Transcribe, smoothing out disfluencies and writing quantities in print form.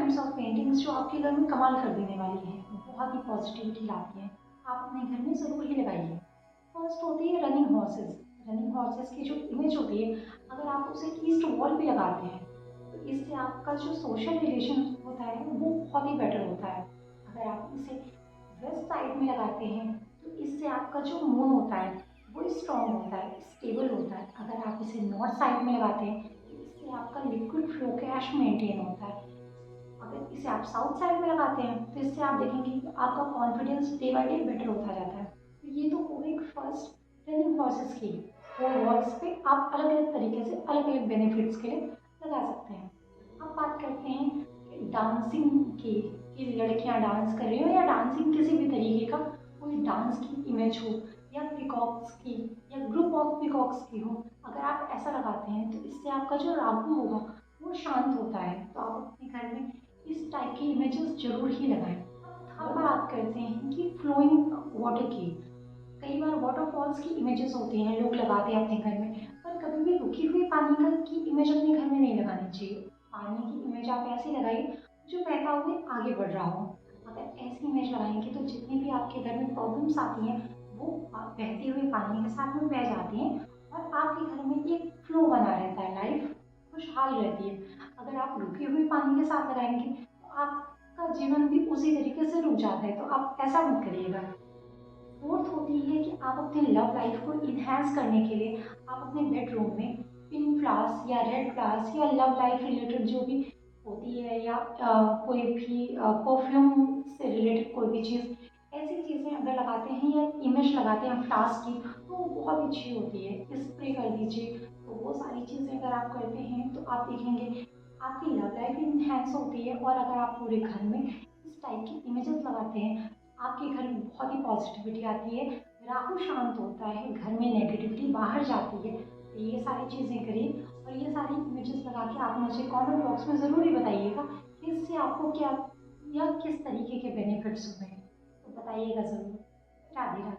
Kinds of paintings जो आपके घर में कमाल कर देने वाली हैं, बहुत ही पॉजिटिविटी लाती हैं। आप अपने घर में ज़रूर ही लगाइए। फर्स्ट होती है रनिंग हॉर्सेस। रनिंग हॉर्सेस की जो इमेज होती है, अगर आप उसे ईस्ट वॉल पे लगाते हैं तो इससे आपका जो सोशल रिलेशन होता है वो बहुत ही बेटर होता है। अगर आप इसे वेस्ट साइड में लगाते हैं तो इससे आपका जो मूड होता है वो स्ट्रॉन्ग होता है, स्टेबल होता है। अगर आप इसे नॉर्थ साइड में लगाते हैं तो इससे आपका लिक्विड फ्लो कैश मेंटेन होता है। अगर इसे आप साउथ साइड में लगाते हैं तो इससे आप देखेंगे कि आपका confidence day by day better होता जाता है। तो ये तो हो गई फर्स्ट रनिंग प्रोसेस की। वो वॉल्स पे आप अलग अलग तरीके से अलग अलग बेनिफिट्स के लिए लगा सकते हैं। अब बात करते हैं डांसिंग की, कि लड़कियां डांस कर रही हो या डांसिंग किसी भी तरीके का कोई डांस की इमेज हो, या पिकॉक्स की या ग्रुप ऑफ पिकॉक्स की हो। अगर आप ऐसा लगाते हैं तो इससे आपका जो राहु होगा वो शांत होता है। तो आप अपने घर में इस टाइप की इमेजेस जरूर ही लगाएं। अब बात करते हैं कि फ्लोइंग वाटर की। कई बार वाटरफॉल्स की इमेजेस होती हैं, लोग लगाते हैं अपने घर में, पर कभी भी रुकी हुई पानी का की इमेज अपने घर में नहीं लगानी चाहिए। पानी की इमेज आप ऐसी लगाइए जो बहता हुए आगे बढ़ रहा हो। अगर ऐसी इमेज लगाएंगे तो जितनी भी आपके घर में प्रॉब्लम्स आती हैं वो बहते हुए पानी के साथ में बह जाती हैं और आपके घर में एक फ्लो बना रहता है, लाइफ खुशहाल रहती है। अगर आप रुके हुए पानी के साथ लगाएंगे तो आपका जीवन भी उसी तरीके से रुक जाता है, तो आप ऐसा मत करिएगा। फोर्थ होती है कि आप अपने लव लाइफ को इन्हेंस करने के लिए आप अपने बेडरूम में पिंक फ्लावर्स या रेड फ्लावर्स या लव लाइफ रिलेटेड जो भी होती है, या कोई भी परफ्यूम से रिलेटेड कोई भी चीज़, ऐसी चीज़ें अगर लगाते हैं या इमेज लगाते हैं फ्लावर्स की तो वो बहुत अच्छी होती है। स्प्रे कर दीजिए। तो वो सारी चीज़ें अगर आप करते हैं तो आप देखेंगे आपकी लव लाइफ इन्हेंस होती है। और अगर आप पूरे घर में इस टाइप की इमेजेस लगाते हैं आपके घर में बहुत ही पॉजिटिविटी आती है, राहु शांत होता है, घर में नेगेटिविटी बाहर जाती है। तो ये सारी चीज़ें करिए और ये सारी इमेजेस लगा के आप मुझे कमेंट बॉक्स में ज़रूर ही बताइएगा कि इससे आपको क्या या किस तरीके के बेनिफिट्स हुए हैं। तो बताइएगा ज़रूर। राधे राधे।